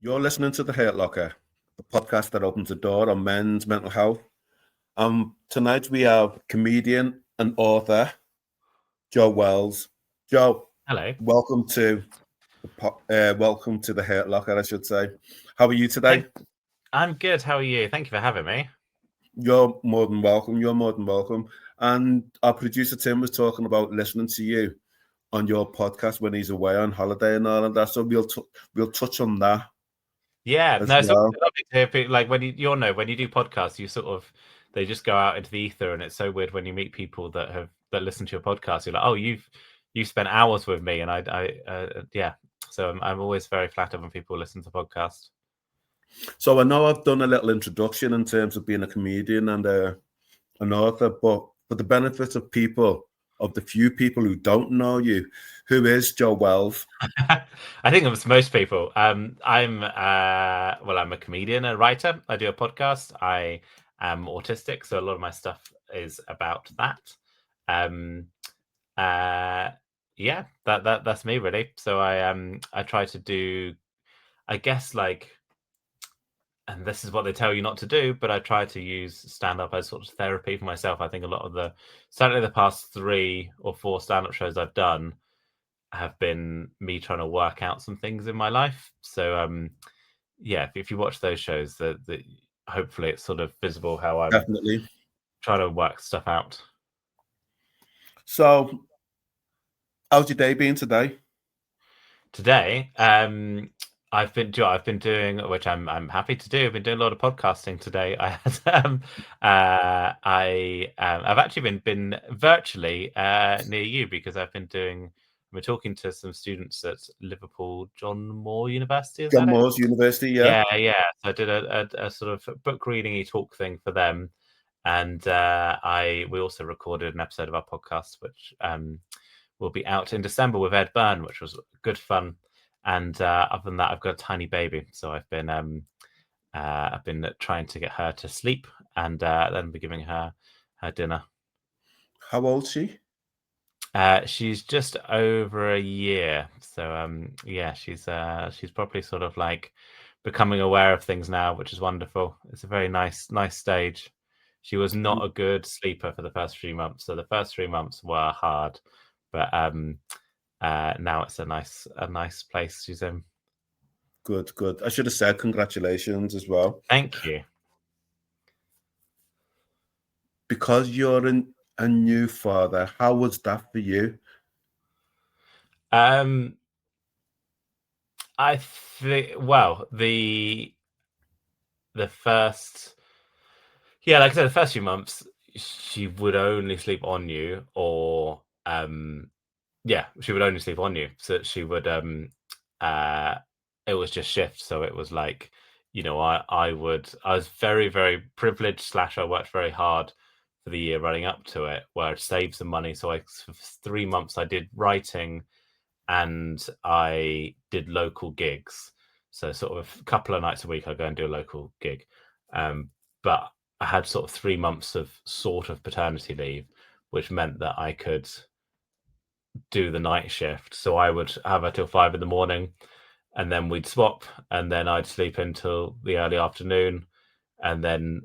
You're listening to The Hurt Locker, the podcast that opens the door on men's mental health. Tonight we have comedian and author Joe Wells. Joe, hello. Welcome to The Hurt Locker, I should say. How are you today? I'm good. How are you? Thank you for having me. You're more than welcome. And our producer Tim was talking about listening to you on your podcast when he's away on holiday and all of that. So we'll touch on that. Yeah, no, it's lovely to hear. Like when you do podcasts, you sort of they just go out into the ether, and it's so weird when you meet people that listen to your podcast. You're like, oh, you've spent hours with me, and yeah. So I'm always very flattered when people listen to podcasts. So I know I've done a little introduction in terms of being a comedian and an author, but for the benefit of the few people who don't know you, who is Joe Wells? I think it's most people. I'm a comedian, a writer. I do a podcast. I am autistic, so a lot of my stuff is about that. Yeah, that's me really. So I try to do, I guess, like, and this is what they tell you not to do, but I try to use stand-up as sort of therapy for myself. I think a lot of certainly the past 3 or 4 stand-up shows I've done have been me trying to work out some things in my life. So yeah, if you watch those shows, that hopefully it's sort of visible how I'm definitely trying to work stuff out. So how's your day been today? Today, I've been doing, which I'm happy to do. I've been doing a lot of podcasting today. I've actually been virtually near you because we're talking to some students at Liverpool John Moore University. John Moore's University, yeah. Yeah. So I did a sort of book reading talk thing for them, and we also recorded an episode of our podcast, which will be out in December with Ed Byrne, which was good fun. And other than that, I've got a tiny baby, so I've been trying to get her to sleep, and then be giving her dinner. How old is she? She's just over a year, so yeah, she's probably sort of like becoming aware of things now, which is wonderful. It's a very nice stage. She was not a good sleeper for the first 3 months, so the first 3 months were hard, but now it's a nice place she's in. Good. I should have said congratulations as well. Thank you. Because you're a new father, how was that for you? I think, well, the first, yeah, like I said, the first few months, she would only sleep on you, or she would only sleep on you. So she would it was just shift. So it was like, I was very, very privileged / I worked very hard for the year running up to it, where I'd saved some money. So for 3 months I did writing and I did local gigs. So sort of a couple of nights a week I'd go and do a local gig. But I had sort of 3 months of sort of paternity leave, which meant that I could do the night shift. So I would have her till 5 a.m, and then we'd swap, and then I'd sleep until the early afternoon, and then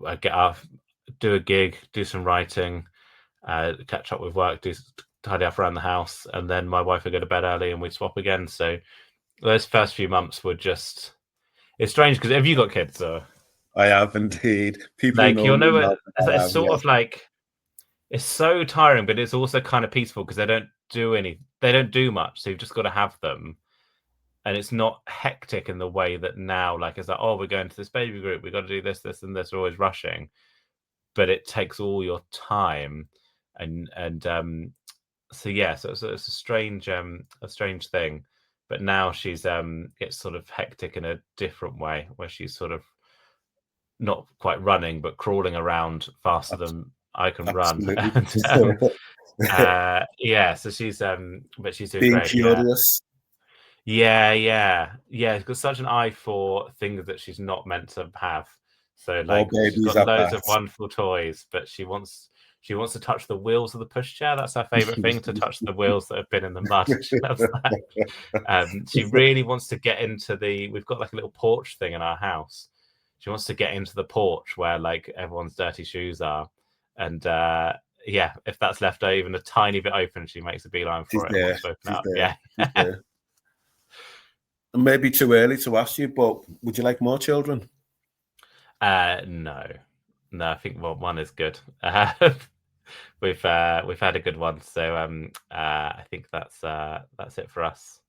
I'd get up, do a gig, do some writing, catch up with work, tidy up around the house, and then my wife would go to bed early and we'd swap again. So those first few months were just, it's strange because have you got kids? Or? I have indeed. People like, it's sort of like, it's so tiring, but it's also kind of peaceful because they don't do much. So you've just got to have them. And it's not hectic in the way that now, like, it's like, oh, we're going to this baby group, we've got to do this, and this, we're always rushing. But it takes all your time. And so yeah, so it's a strange thing. But now she's it's sort of hectic in a different way, where she's sort of not quite running, but crawling around faster than I can run. Yeah, so she's but she's doing being great. Curious. Yeah. She's got such an eye for things that she's not meant to have. So like, she's got loads of wonderful toys, but she wants She wants to touch the wheels of the pushchair. That's her favorite thing, to touch the wheels that have been in the mud. She loves that. She really wants to get into we've got like a little porch thing in our house. She wants to get into the porch where like everyone's dirty shoes are. And yeah, if that's left even a tiny bit open, she makes a beeline for it and wants to open it up. Yeah. It may be too early to ask you, but would you like more children? No, I think one is good. We've had a good one, so I think that's it for us.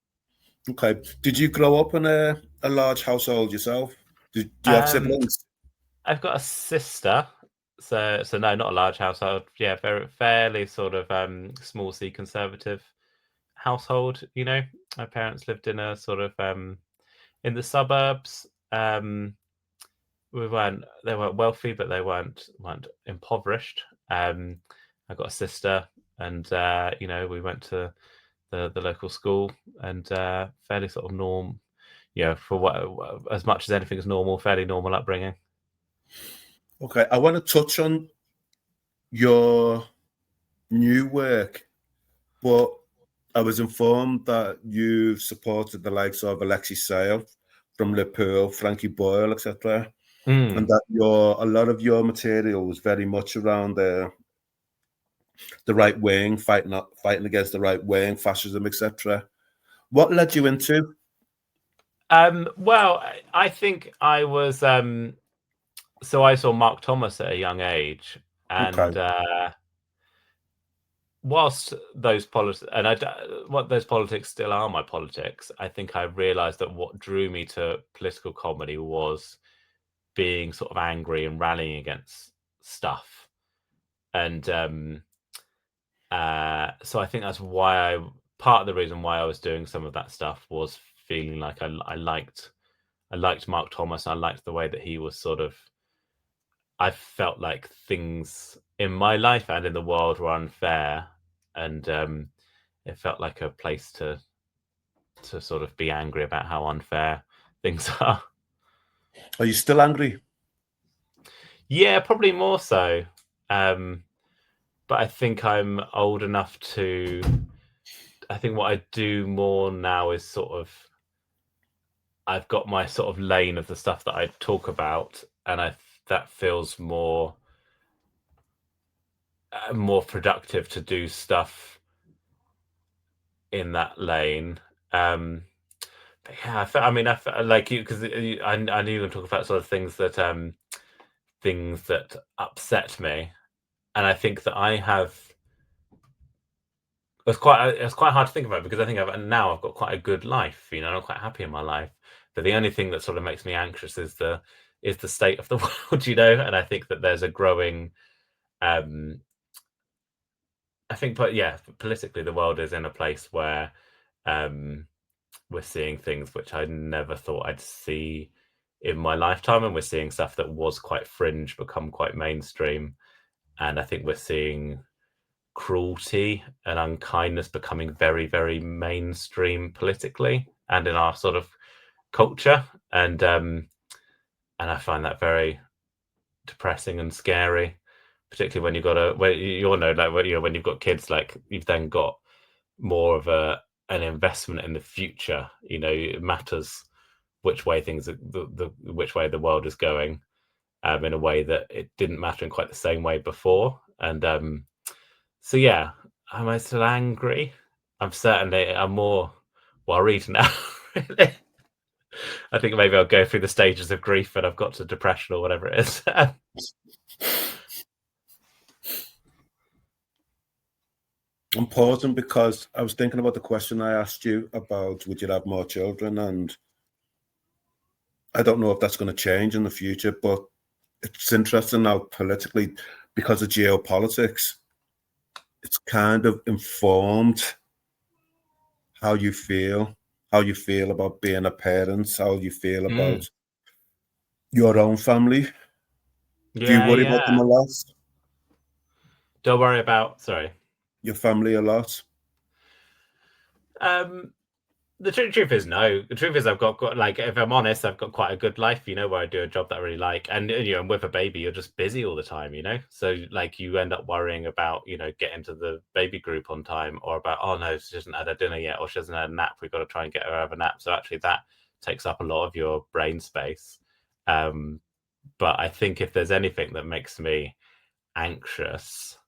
Okay. Did you grow up in a large household yourself? Do you have siblings? I've got a sister, so no, not a large household. Yeah, fairly sort of small C conservative household. You know, my parents lived in a sort of in the suburbs. They weren't wealthy, but they weren't impoverished. I got a sister, and you know, we went to the local school, and fairly sort of norm, you know, for what as much as anything is normal, fairly normal upbringing. Okay, I want to touch on your new work, but I was informed that you supported the likes of Alexis Sale from Liverpool, Frankie Boyle, etc., and that a lot of your material was very much around the right wing, fighting against the right wing, fascism, etc. What led you into? Well, I think I was. So I saw Mark Thomas at a young age, and whilst those politics, and what those politics still are my politics, I think I realised that what drew me to political comedy was being sort of angry and rallying against stuff, and so I think that's why part of the reason why I was doing some of that stuff was feeling like I liked Mark Thomas. I liked the way that he was sort of. I felt like things in my life and in the world were unfair, and it felt like a place to sort of be angry about how unfair things are. Are you still angry? Yeah, probably more so. But I think I'm old enough to. I think what I do more now is sort of. I've got my sort of lane of the stuff that I talk about, and that feels more productive to do stuff in that lane. But yeah, I mean, I like you, because I knew you were talking about sort of things that upset me, and I think that I have. It's quite hard to think about, because I think I've got quite a good life. You know, I'm quite happy in my life. But the only thing that sort of makes me anxious is the state of the world, you know. And I think that there's a growing. I think, but yeah, politically, the world is in a place where we're seeing things which I never thought I'd see in my lifetime, and we're seeing stuff that was quite fringe become quite mainstream. And I think we're seeing cruelty and unkindness becoming very, very mainstream politically and in our sort of culture. And I find that very depressing and scary, particularly when you've got when you've got kids, like you've then got more of an investment in the future. You know, it matters which way which way the world is going, in a way that it didn't matter in quite the same way before. And so yeah, am I still angry? I'm more worried now. Really. I think maybe I'll go through the stages of grief and I've got to depression or whatever it is. I'm pausing because I was thinking about the question I asked you about would you have more children, and I don't know if that's going to change in the future, but it's interesting now politically, because of geopolitics, it's kind of informed how you feel about being a parent, how you feel about your own family. Do you worry about them a lot? Don't worry about, your family a lot? The truth is no. The truth is I've got like, if I'm honest, I've got quite a good life, where I do a job that I really like, and and with a baby, you're just busy all the time, So like you end up worrying about getting to the baby group on time, or about, oh no, she hasn't had her dinner yet, or she hasn't had a nap. We've got to try and get her to have a nap. So actually, that takes up a lot of your brain space. But I think if there's anything that makes me anxious,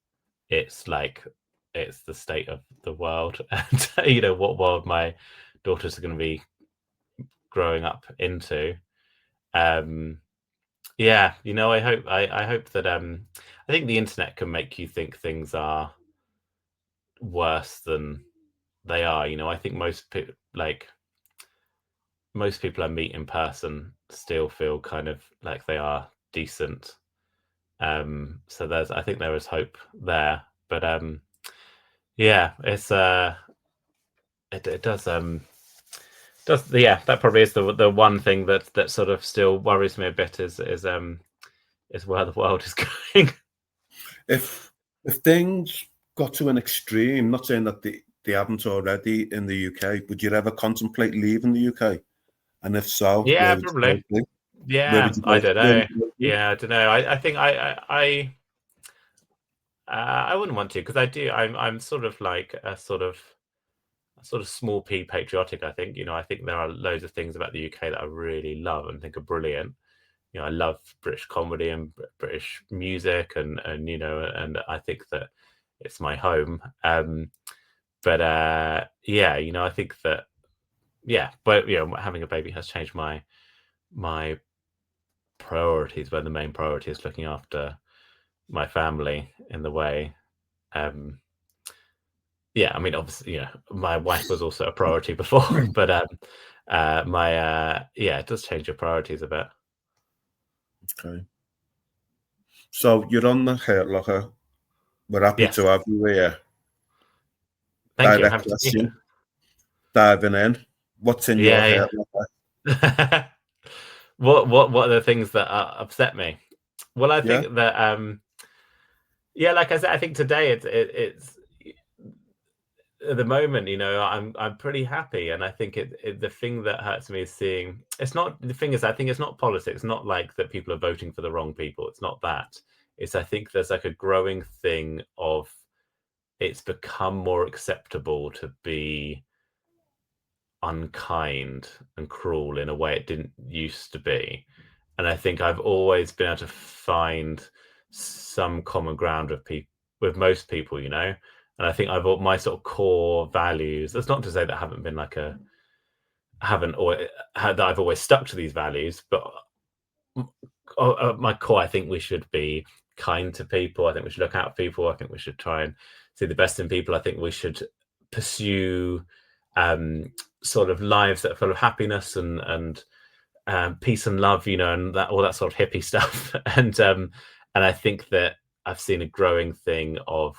it's the state of the world, and what world my daughters are going to be growing up into. Yeah, I hope that I think the internet can make you think things are worse than they are. I think most people I meet in person still feel kind of like they are decent. So I think there is hope there, but yeah, it's it does yeah, that probably is the one thing that sort of still worries me a bit is where the world is going. If things got to an extreme, not saying that they haven't already in the UK, would you ever contemplate leaving the UK? And if so, Yeah, where would you probably. go to? Where Yeah, would you I go? don't Where know. would you go to? Yeah, I don't know. I think I wouldn't want to, because I'm sort of like a sort of small p patriotic. I think I think there are loads of things about the UK that I really love and think are brilliant. I love British comedy and British music, and and I think that it's my home. But yeah, I think that, yeah, but having a baby has changed my priorities, where the main priority is looking after my family in the way. Yeah, I mean, obviously, my wife was also a priority before, but yeah, it does change your priorities a bit. Okay. So you're on the Hurt Locker. We're happy Yes, to have you here. thank you. I'm Direct happy to be here. question, diving in. What's in your Yeah, Hurt Locker? yeah. What are the things that upset me? Well, I Yeah? think that yeah, like I said, I think today it's at the moment, I'm pretty happy, and I think the thing that hurts me is seeing. It's not the thing is, I think it's not politics. It's not like that people are voting for the wrong people. It's not that. It's, I think there's like a growing thing of, it's become more acceptable to be unkind and cruel in a way it didn't used to be. And I think I've always been able to find some common ground with most people, And I think my sort of core values. That's not to say that I haven't been like haven't always that I've always stuck to these values, but my core, I think we should be kind to people. I think we should look out for people. I think we should try and see the best in people. I think we should pursue sort of lives that are full of happiness and peace and love, and that all that sort of hippie stuff. And I think that I've seen a growing thing of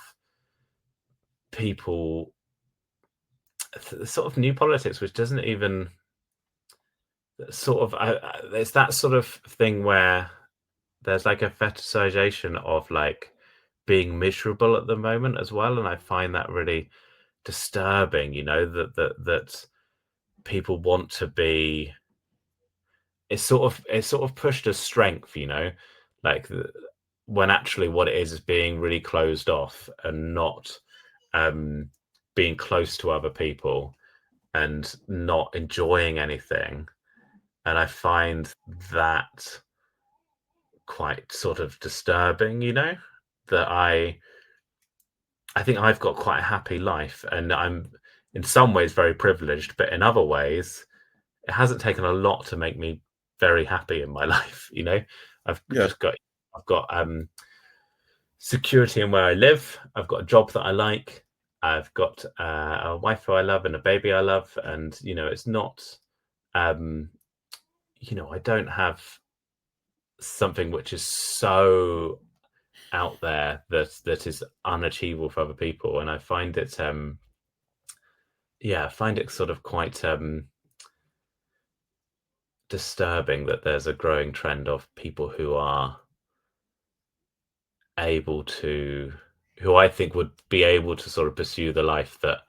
people, sort of new politics, which doesn't even sort of it's that sort of thing where there's like a fetishization of like being miserable at the moment as well, and I find that really disturbing. That people want to be. It's sort of pushed as strength, like when actually what it is being really closed off and not being close to other people and not enjoying anything. And I find that quite sort of disturbing, that I think I've got quite a happy life, and I'm in some ways very privileged, but in other ways it hasn't taken a lot to make me very happy in my life. I've Yeah. just got I've got security in where I live. I've got a job that I like. I've got a wife who I love and a baby I love, and it's not I don't have something which is so out there that is unachievable for other people, and I find it I find it sort of quite disturbing that there's a growing trend of people who are able to, who I think would be able to sort of pursue the life that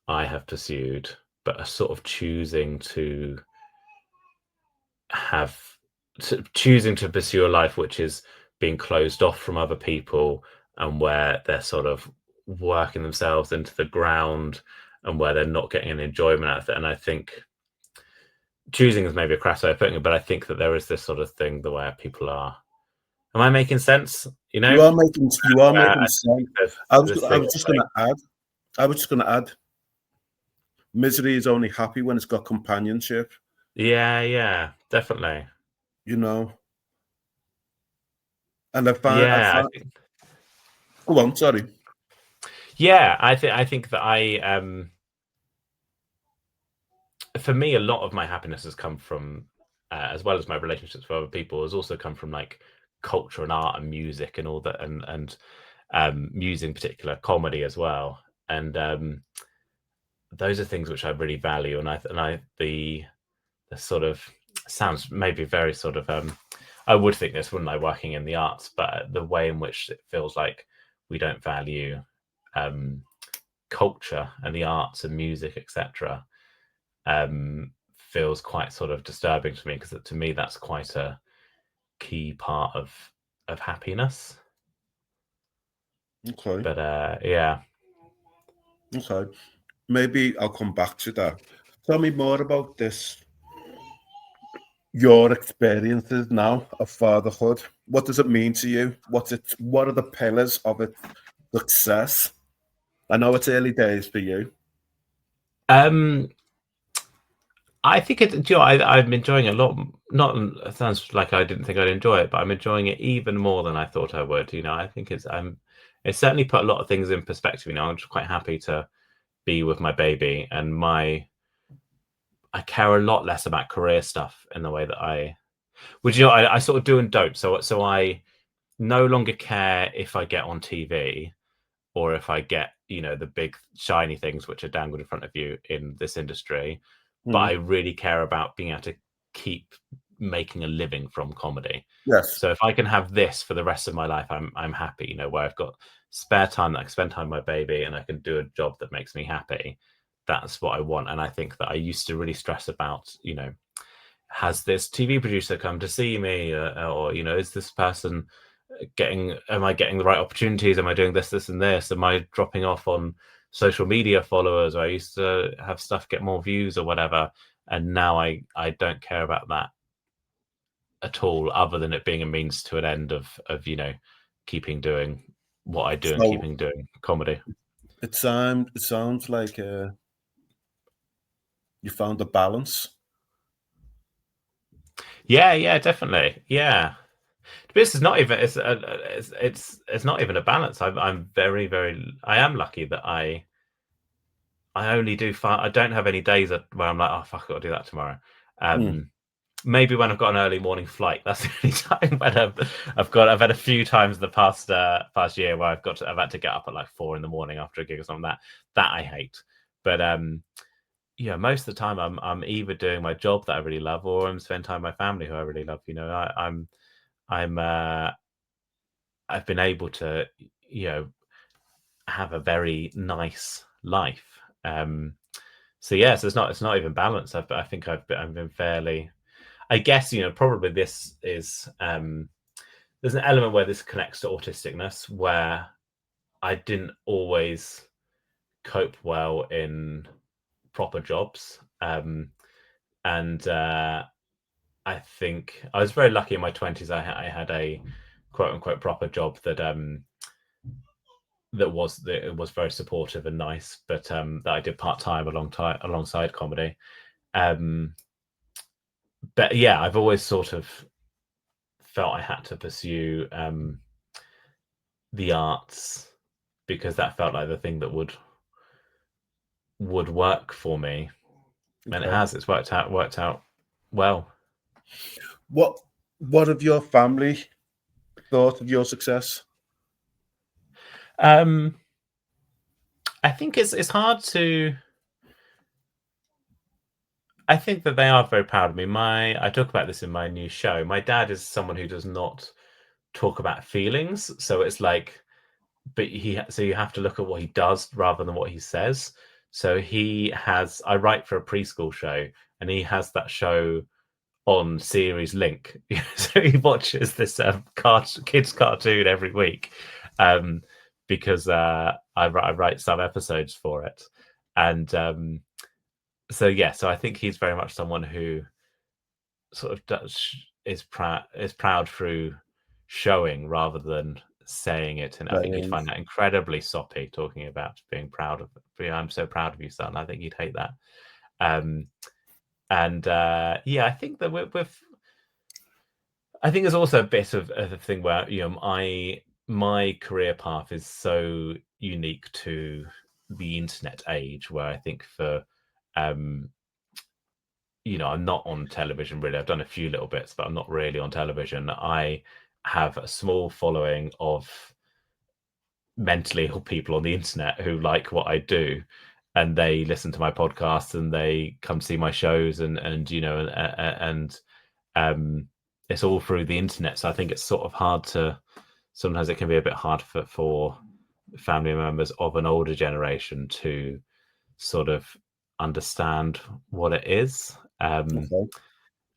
I have pursued, but are sort of choosing to pursue a life which is being closed off from other people, and where they're sort of working themselves into the ground, and where they're not getting an enjoyment out of it. And I think choosing is maybe a crass way of putting it, but I think that there is this sort of thing the way people are. Am I making sense? You know, You are making sense. I was like, just going to add. Misery is only happy when it's got companionship. yeah, definitely. You know, and I I find. think, Go on, sorry. yeah, I think that for me, a lot of my happiness has come from, as well as my relationships with other people, has also come from like culture and art and music and all that, and music in particular, comedy as well. And those are things which I really value. And the sort of sounds maybe very sort of I would think this, wouldn't I, working in the arts, but the way in which it feels like we don't value culture and the arts and music, etc., feels quite sort of disturbing to me, because to me that's quite a key part of happiness. Okay. But yeah. Okay. Maybe I'll come back to that. Tell me more about this. Your experiences now of fatherhood. What does it mean to you? What are the pillars of its success? I know it's early days for you. I think I'm enjoying it a lot. Not, it sounds like I didn't think I'd enjoy it, but I'm enjoying it even more than I thought I would. I think it's certainly put a lot of things in perspective. I'm just quite happy to be with my baby, and I care a lot less about career stuff in the way that I sort of do and don't. So I no longer care if I get on TV, or if I get, the big shiny things which are dangled in front of you in this industry. But I really care about being able to keep making a living from comedy. Yes. So if I can have this for the rest of my life, I'm happy, where I've got spare time that I can spend time with my baby, and I can do a job that makes me happy. That's what I want. And I think that I used to really stress about, has this TV producer come to see me, or is this person am I getting the right opportunities? Am I doing this, and this? Am I dropping off on social media followers? I used to have stuff get more views or whatever, and now I don't care about that at all, other than it being a means to an end of keeping doing what I do, and keeping doing comedy. It sounds like you found a balance. Yeah, definitely. Yeah. This is not even it's not even a balance. I'm very, very, I am lucky that I only do I don't have any days where I'm like, oh fuck, I've got to do that tomorrow. Maybe when I've got an early morning flight, that's the only time when I've had a few times the past year where I've had to get up at like 4 a.m. after a gig or something. That I hate. But most of the time I'm either doing my job that I really love, or I'm spending time with my family who I really love. I've been able to, have a very nice life. So it's not even balanced. I think I've been fairly, I guess, probably this is, there's an element where this connects to autisticness, where I didn't always cope well in proper jobs. And I think I was very lucky in my 20s. I had a quote unquote proper job that was very supportive and nice, but that I did part-time alongside comedy. But yeah, I've always sort of felt I had to pursue the arts, because that felt like the thing that would work for me. And it's worked out well. What have your family thought of your success? I think it's hard to, I think that they are very proud of me. I talk about this in my new show. My dad is someone who does not talk about feelings, so it's like, but so you have to look at what he does rather than what he says. So I write for a preschool show, and he has that show on series link. So he watches this kids cartoon every week, because I write some episodes for it. And so I think he's very much someone who sort of is proud through showing rather than saying it. And I think he'd find that incredibly soppy, talking about being proud of it. I'm so proud of you, son. I think he'd hate that. I think that I think there's also a bit of a thing where, my career path is so unique to the internet age, where I think for I'm not on television really. I've done a few little bits, but I'm not really on television. I have a small following of mentally ill people on the internet who like what I do, and they listen to my podcasts and they come to see my shows, and it's all through the internet. So I think it's sort of hard to, sometimes it can be a bit hard for family members of an older generation to sort of understand what it is. And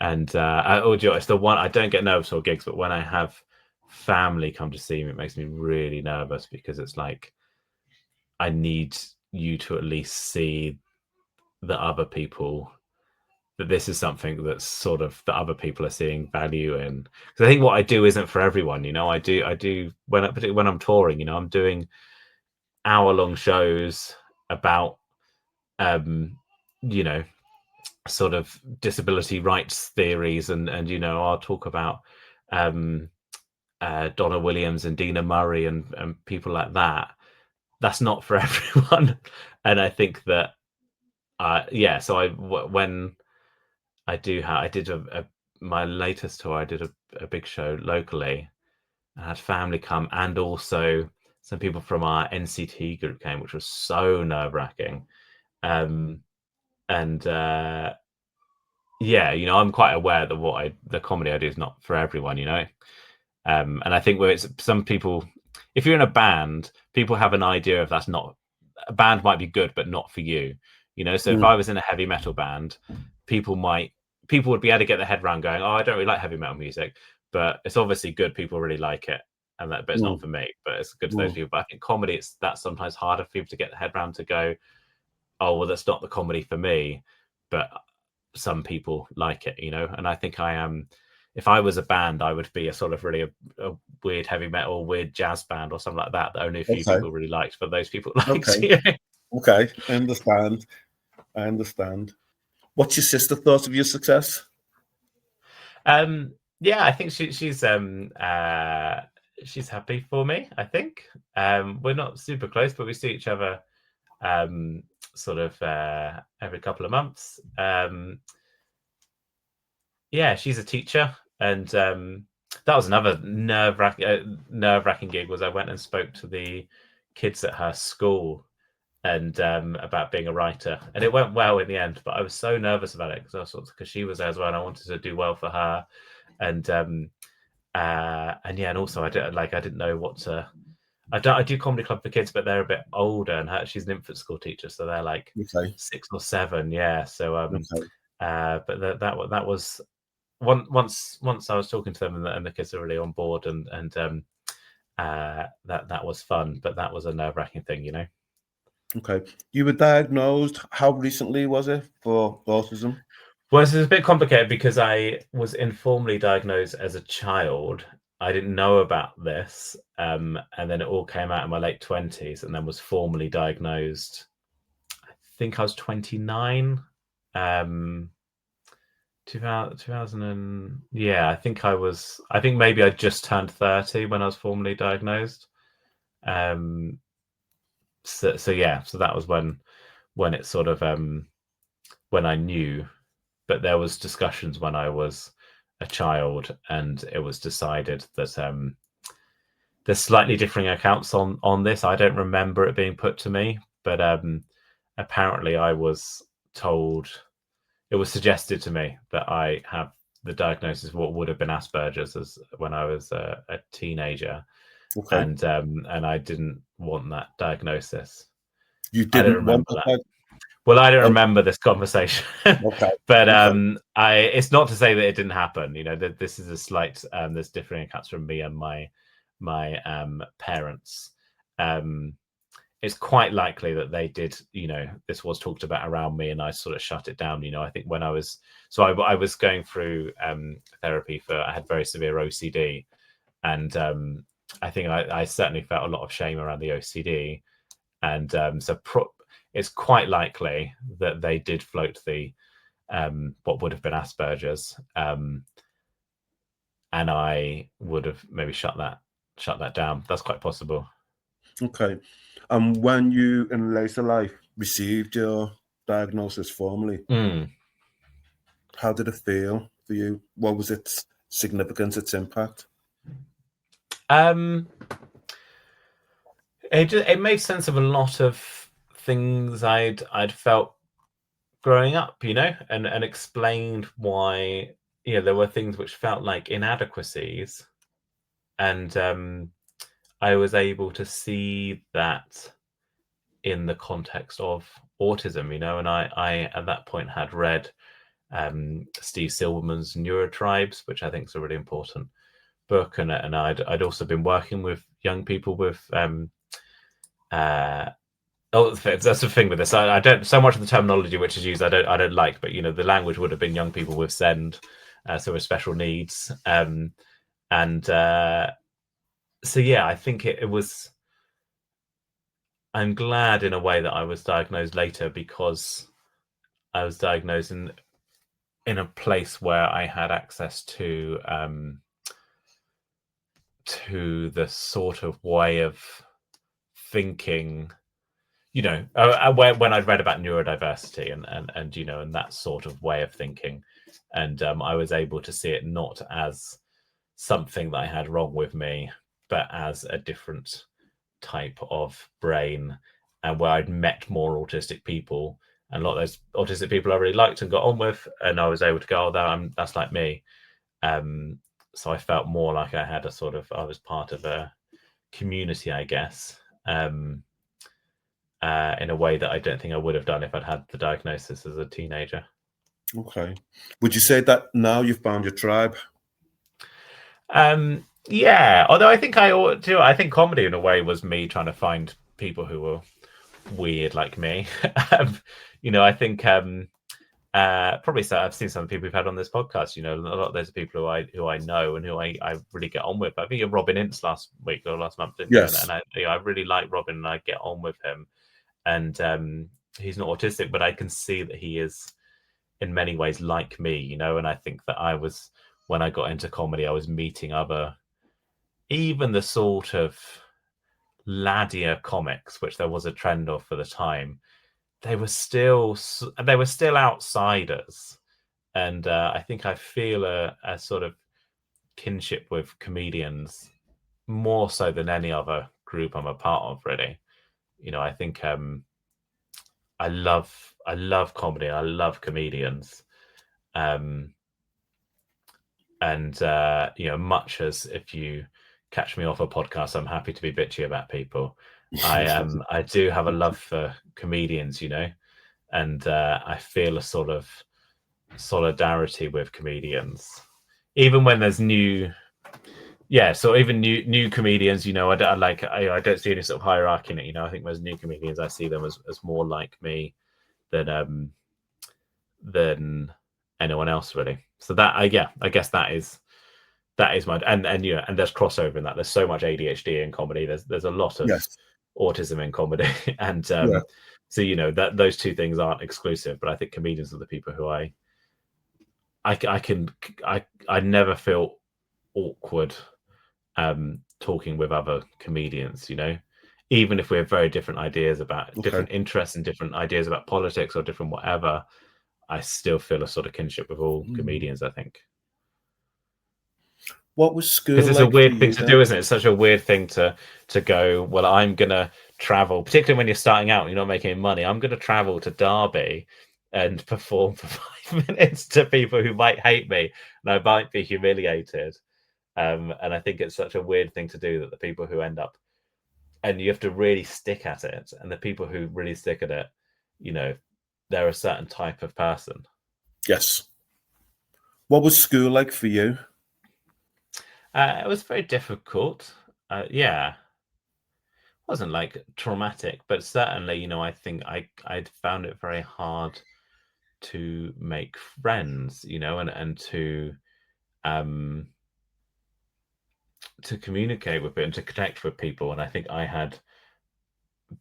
it's the one, I don't get nervous for gigs, but when I have family come to see me, it makes me really nervous, because it's like, I need you to at least see the other people, that this is something that's sort of that other people are seeing value in. Because I think what I do isn't for everyone. I do particularly when I'm touring, I'm doing hour-long shows about sort of disability rights theories, and I'll talk about Donna Williams and Dina Murray and people like that. That's not for everyone. And I think that so when I did my latest tour, I did a big show locally. I had family come, and also some people from our NCT group came, which was so nerve-wracking. I'm quite aware that the comedy I do is not for everyone, and I think where it's some people, if you're in a band, people have an idea of that's not, a band might be good, but not for you, So if I was in a heavy metal band, people would be able to get their head around going, oh, I don't really like heavy metal music, but it's obviously good. People really like it. But it's not for me, but it's good to those people. But I think comedy, that's sometimes harder for people to get their head around, to go, oh, well, that's not the comedy for me, but some people like it, and I think I am, if I was a band, I would be a sort of really a weird heavy metal, weird jazz band or something like that only a few people really liked, but those people liked. Okay, I understand. What's your sister thought of your success? I think she's happy for me. I think we're not super close, but we see each other sort of every couple of months. She's a teacher, and that was another nerve-wracking gig. Was I went and spoke to the kids at her school, and about being a writer, and it went well in the end. But I was so nervous about it, because she was there as well, and I wanted to do well for her, and also I didn't know what to. I do comedy club for kids, but they're a bit older, and she's an infant school teacher, so they're like 6 or 7. Yeah, so but that was once I was talking to them, and the kids are really on board, and that was fun, but that was a nerve-wracking thing, Okay, you were diagnosed. How recently was it for autism? Well, it's a bit complicated, because I was informally diagnosed as a child. I didn't know about this, and then it all came out in my late 20s, and then was formally diagnosed. I think I was 29. 2000 and I think maybe I just turned 30 when I was formally diagnosed. So that was when it sort of when I knew. But there was discussions when I was a child, and it was decided that there's slightly differing accounts on this. I don't remember it being put to me, but apparently I was told, it was suggested to me that I have the diagnosis of what would have been Asperger's when I was a teenager. Okay. And I didn't want that diagnosis. You didn't want that? Well, I don't remember this conversation, Okay. but Okay. it's not to say that it didn't happen. You know, that this is a slight there's differing accounts from me and my parents. It's quite likely that they did. You know, this was talked about around me, and I sort of shut it down. You know, I think when I was I was going through therapy I had very severe OCD, and I think I certainly felt a lot of shame around the OCD, and it's quite likely that they did float the what would have been Asperger's, and I would have maybe shut that down. That's quite possible. Okay. And when you in later life received your diagnosis formally, how did it feel for you? What was its significance, its impact? It made sense of a lot of things I'd felt growing up, you know, and explained why, you know, there were things which felt like inadequacies, and I was able to see that in the context of autism, you know, and I at that point had read Steve Silverman's Neurotribes, which I think is a really important book, and I'd also been working with young people with that's the thing with this. I don't, so much of the terminology which is used I don't like, but you know, the language would have been young people with SEND, so with special needs, and so yeah, I think it was. I'm glad in a way that I was diagnosed later, because I was diagnosed in a place where I had access to the sort of way of thinking, you know, when I'd read about neurodiversity and you know, and that sort of way of thinking, and I was able to see it not as something that I had wrong with me, but as a different type of brain, and where I'd met more autistic people, and a lot of those autistic people I really liked and got on with, and I was able to go, oh, that's like me. So I felt more like I had I was part of a community, I guess, in a way that I don't think I would have done if I'd had the diagnosis as a teenager. Okay. Would you say that now you've found your tribe? Yeah, although I think I think comedy in a way was me trying to find people who were weird like me. You know, I think probably so. I've seen some of the people we've had on this podcast. You know, a lot of those are people who I know and who I really get on with. I think you're Robin Ince last week or last month, didn't Yes. you? And I really like Robin, and I get on with him. And he's not autistic, but I can see that he is in many ways like me. You know, and I think that when I got into comedy, I was meeting even the sort of laddier comics, which there was a trend of for the time. They were still outsiders, and I think I feel a sort of kinship with comedians more so than any other group I'm a part of, really. You know, I think I love comedy. I love comedians, and you know, much as if you catch me off a podcast, I'm happy to be bitchy about people. I do have a love for comedians, you know, and I feel a sort of solidarity with comedians, even when there's new comedians. You know, I don't see any sort of hierarchy in it. You know, I think there's new comedians, I see them as more like me than anyone else, really. So that I guess that is my and you know, and there's crossover in that. There's so much ADHD in comedy. There's a lot of Yes. autism in comedy, and Yeah. so you know, that those two things aren't exclusive. But I think comedians are the people who I never feel awkward talking with other comedians. You know, even if we have very different ideas about different interests and different ideas about politics or different whatever, I still feel a sort of kinship with all comedians, I think. What was school Because it's like a for weird thing you to then? do, isn't it? It's such a weird thing to go, well, I'm going to travel, particularly when you're starting out and you're not making any money. I'm going to travel to Derby and perform for 5 minutes to people who might hate me and I might be humiliated. And I think it's such a weird thing to do, that the people who end up, and you have to really stick at it, and the people who really stick at it, you know, they're a certain type of person. Yes. What was school like for you? It was very difficult. Yeah, wasn't like traumatic, but certainly, you know, I think I'd found it very hard to make friends, you know, and to communicate with it and to connect with people. And I think I had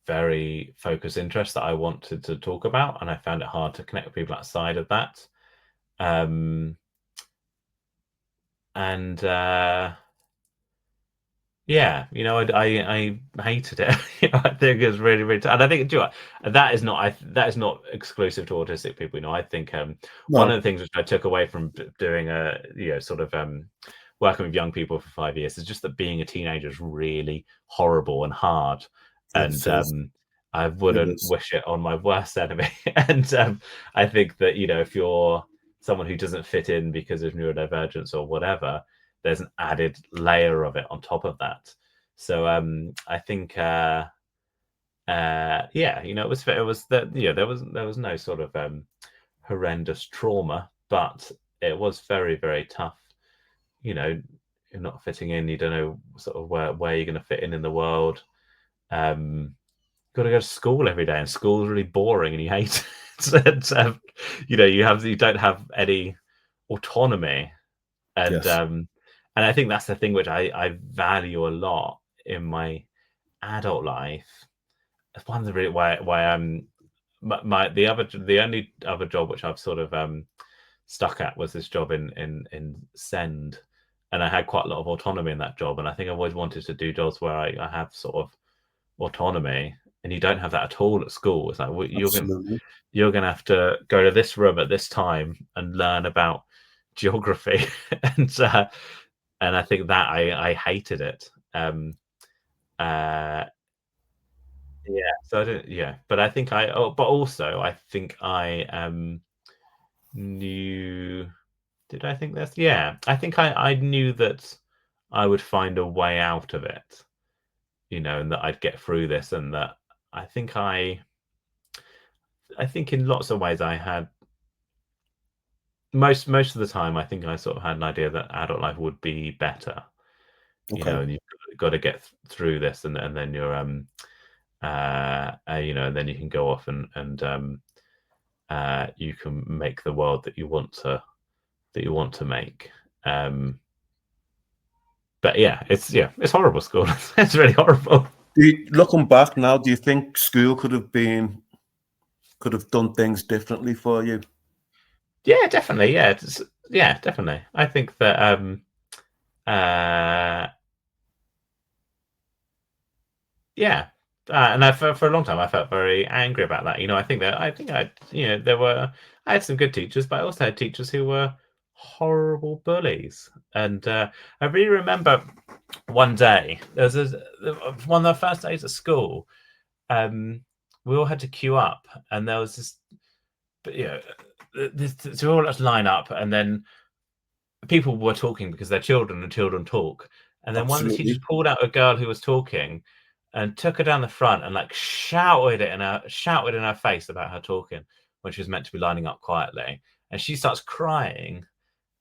very focused interests that I wanted to talk about, and I found it hard to connect with people outside of that. And yeah, you know, I hated it. You know, I think it was really, really and I think, you know, that is not exclusive to autistic people. You know, I think one of No, the things which I took away from doing you know, sort of working with young people for 5 years is just that being a teenager is really horrible and hard, it and is. I It wouldn't is. wish it on my worst enemy. And I think that, you know, if you're someone who doesn't fit in because of neurodivergence or whatever, there's an added layer of it on top of that. So I think yeah, you know, it was that, yeah, there was no sort of horrendous trauma, but it was very, very tough. You know, you're not fitting in, you don't know sort of where you're going to fit in the world. Got to go to school every day, and school's really boring, and you hate it. And, you know, you don't have any autonomy, Yes. and I think that's the thing which I value a lot in my adult life. It's one of the really why the only other job which I've sort of stuck at was this job in Send, and I had quite a lot of autonomy in that job, and I think I've always wanted to do jobs where I have sort of autonomy, and you don't have that at all at school. It's like, well, Absolutely. you're gonna have to go to this room at this time and learn about geography, and I think that I hated it. Uh, yeah, so I didn't. Yeah, but I think but also I think I knew. Did I think this? Yeah, I think I knew that I would find a way out of it, you know, and that I'd get through this, and that I think I think in lots of ways I had most of the time I think I sort of had an idea that adult life would be better, you Okay. know, and you've got to get through this, and then you're you know, and then you can go off and you can make the world that you want to make. But yeah, it's horrible school. It's really horrible. Looking back now, do you think school could have done things differently for you? Yeah, definitely. Yeah, yeah, definitely. I think that uh yeah. And for a long time, I felt very angry about that. You know, I think you know, I had some good teachers, but I also had teachers who were horrible bullies. And I really remember one day, there was one of the first days at school, we all had to queue up, and there was this, you know, so we all had to line up, and then people were talking because they're children and children talk. And then one of the teachers Absolutely. pulled out a girl who was talking and took her down the front and like shouted in her face about her talking when she was meant to be lining up quietly. And she starts crying.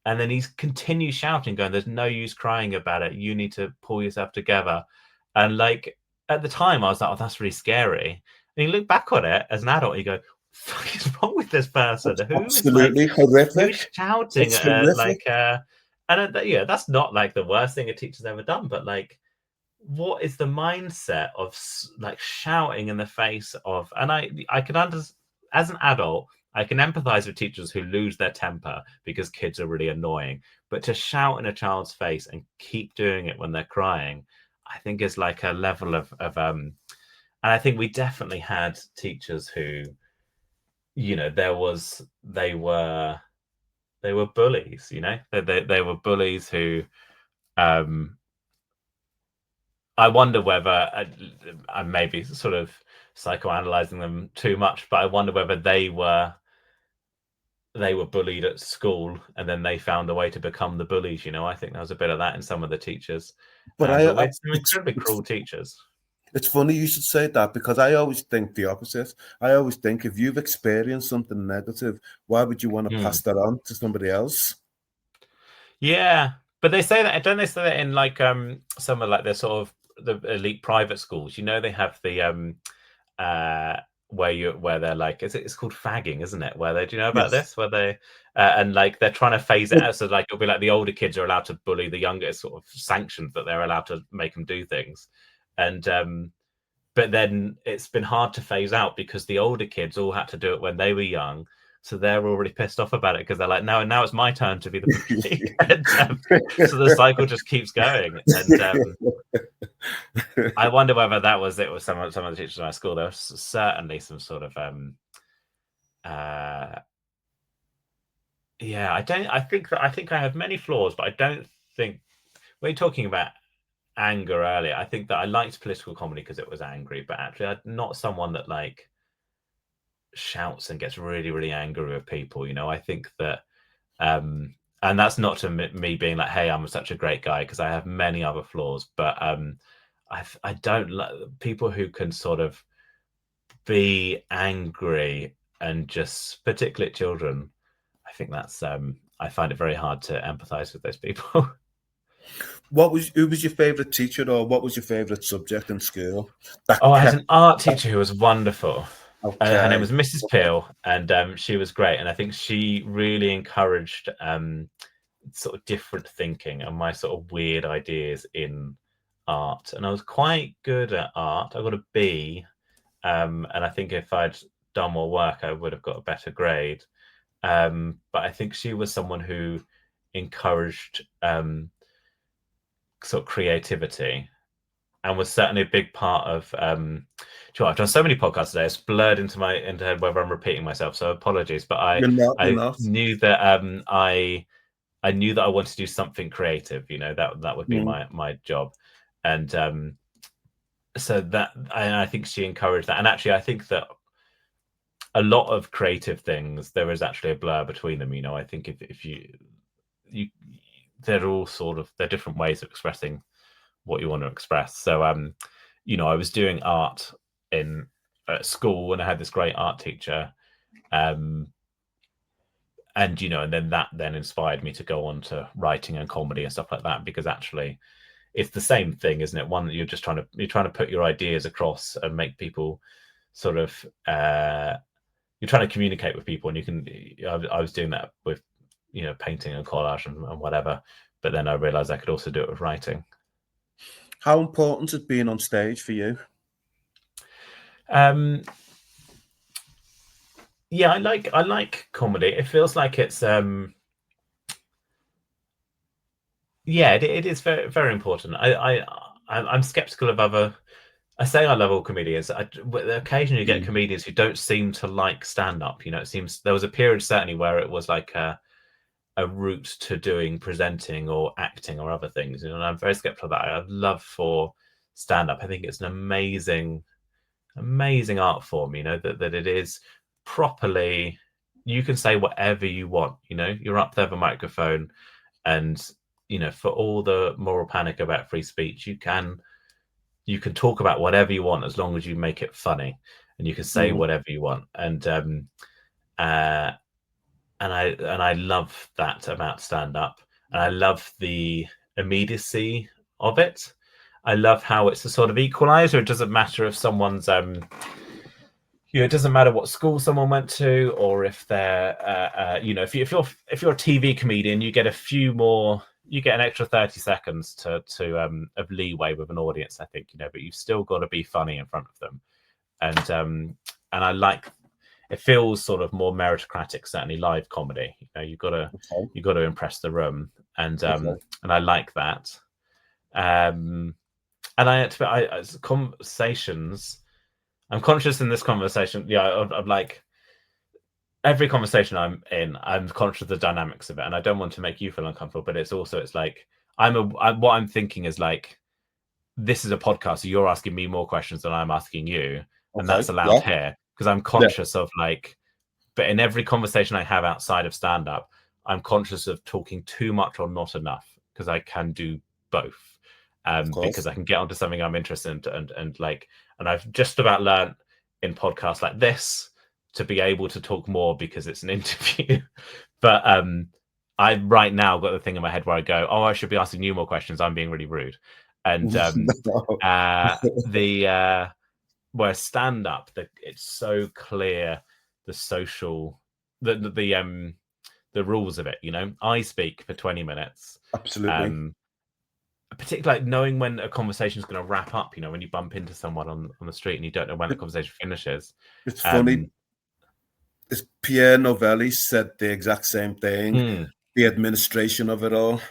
And then he continues shouting, going, "There's no use crying about it. You need to pull yourself together." And like at the time, I was like, "Oh, that's really scary." And you look back on it as an adult, and you go, "What the fuck is wrong with this person? That's Like, absolutely who horrific. is shouting It's at horrific. and yeah, that's not like the worst thing a teacher's ever done, but like, what is the mindset of like shouting in the face of? And I can understand as an adult, I can empathize with teachers who lose their temper because kids are really annoying, but to shout in a child's face and keep doing it when they're crying, I think is like a level of and I think we definitely had teachers who, you know, they were bullies, you know, they were bullies who um I wonder whether I may be sort of psychoanalyzing them too much, but I wonder whether they were bullied at school and then they found a way to become the bullies. You know, I think there was a bit of that in some of the teachers, But but we're some it's incredibly cruel teachers. It's funny you should say that, because I always think the opposite. I always think if you've experienced something negative, why would you want to pass that on to somebody else? Yeah, but they say that, don't they say that in like some of like the sort of the elite private schools? You know, they have the where they're like, it's called fagging, isn't it? Where they, do you know about Yes. this? Where they and like they're trying to phase it out, so like it'll be like the older kids are allowed to bully the younger, sort of sanctioned that they're allowed to make them do things, and but then it's been hard to phase out because the older kids all had to do it when they were young. So they're already pissed off about it because they're like, now it's my turn to be the bully. And, so the cycle just keeps going. And I wonder whether it was some of the teachers in our school. There was certainly some sort of yeah. I think I have many flaws, but I don't think, when you're talking about anger earlier, I think that I liked political comedy because it was angry, but actually I'm not someone that like shouts and gets really, really angry with people. You know, I think that and that's not to me being like, hey, I'm such a great guy, because I have many other flaws, but I don't like people who can sort of be angry, and just particularly children. I think that's I find it very hard to empathize with those people. Who was your favorite teacher, or what was your favorite subject in school? Oh, That I had kept an art teacher who was wonderful. Her name okay. was Mrs. Peel, and she was great. And I think she really encouraged sort of different thinking and my sort of weird ideas in art. And I was quite good at art. I got a B, and I think if I'd done more work, I would have got a better grade. But I think she was someone who encouraged sort of creativity, and was certainly a big part of I've done so many podcasts today, it's blurred into my head whether I'm repeating myself, so apologies, but You're not. You're I not. knew that I knew that I wanted to do something creative, you know, that would be my job. And so that I think she encouraged that. And actually I think that a lot of creative things, there is actually a blur between them, you know. I think if you they're all sort of, they're different ways of expressing what you want to express. So you know, I was doing art in school, and I had this great art teacher, and you know, and then that then inspired me to go on to writing and comedy and stuff like that, because actually it's the same thing, isn't it? One, you're trying to put your ideas across and make people sort of you're trying to communicate with people, and you can, I was doing that with, you know, painting and collage and whatever, but then I realized I could also do it with writing. How important is being on stage for you? Yeah, I like comedy. It feels like it's yeah, it is very, very important. I'm skeptical of other. I say I love all comedians. Occasionally you get comedians who don't seem to like stand up. You know, it seems there was a period certainly where it was like a route to doing presenting or acting or other things. You know, and I'm very skeptical of that. I have love for stand up. I think it's an amazing art form. You know, that it is properly. You can say whatever you want. You know, you're up there with a microphone, and you know, for all the moral panic about free speech, you can talk about whatever you want as long as you make it funny, and you can say whatever you want. And I love that about stand up, and I love the immediacy of it. I love how it's a sort of equalizer. It doesn't matter if someone's you know, it doesn't matter what school someone went to, or if they're you know, if you're a TV comedian, you get an extra 30 seconds to of leeway with an audience, I think, you know, but you've still got to be funny in front of them. And I like, it feels sort of more meritocratic, certainly live comedy. You know, you've got to impress the room, and I like that. And conversations, I'm conscious in this conversation, yeah, I'm like, every conversation I'm in, I'm conscious of the dynamics of it, and I don't want to make you feel uncomfortable, but it's like, what I'm thinking is like, this is a podcast, so you're asking me more questions than I'm asking you, and that's allowed here, because I'm conscious of like, but in every conversation I have outside of stand-up, I'm conscious of talking too much or not enough, because I can do both. because I can get onto something I'm interested in, and I've just about learned in podcasts like this to be able to talk more because it's an interview. But I right now got the thing in my head where I go, oh, I should be asking you more questions. I'm being really rude. And where stand up, it's so clear the social the rules of it. You know, I speak for 20 minutes. Absolutely. Particularly like knowing when a conversation is going to wrap up. You know, when you bump into someone on the street and you don't know when the conversation finishes. It's funny. It's Pierre Novelli said the exact same thing. The administration of it all.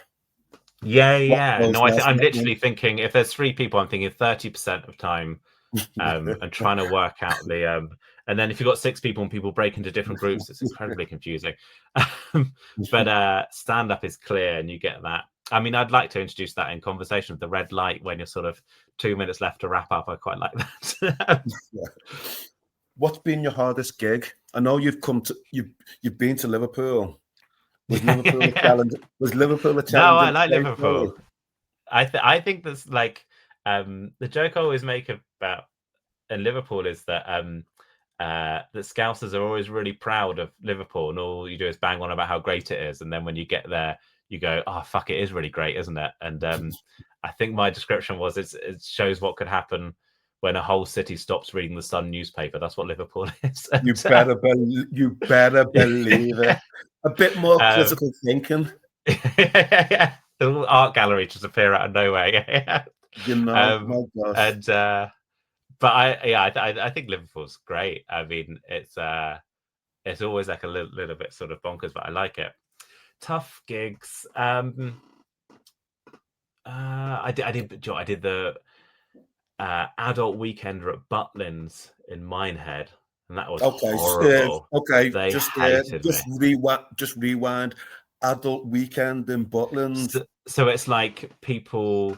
Yeah. No, I'm literally thinking if there's 3 people, I'm thinking 30% of time, and trying to work out the and then if you've got 6 people and people break into different groups, it's incredibly confusing. But stand up is clear, and you get that. I mean, I'd like to introduce that in conversation with the red light when you're sort of 2 minutes left to wrap up. I quite like that. What's been your hardest gig? I know you've been to Liverpool. Was Liverpool a challenge? Was Liverpool a challenge? No, I like Liverpool. I think that's like the joke I always make about in Liverpool is that that Scousers are always really proud of Liverpool, and all you do is bang on about how great it is, and then when you get there, you go, "Oh fuck, it is really great, isn't it?" And I think my description was it shows what could happen when a whole city stops reading the Sun newspaper. That's what Liverpool is. You better believe it. A bit more critical thinking. Yeah. The little art gallery just appear out of nowhere. You know, my gosh. And but I think Liverpool's great. I mean, it's always like a little bit sort of bonkers, but I like it. Tough gigs. I did the adult weekender at Butlins in Minehead, and that was horrible. They hated me. Just rewind. Adult weekend in Butlins. So it's like people.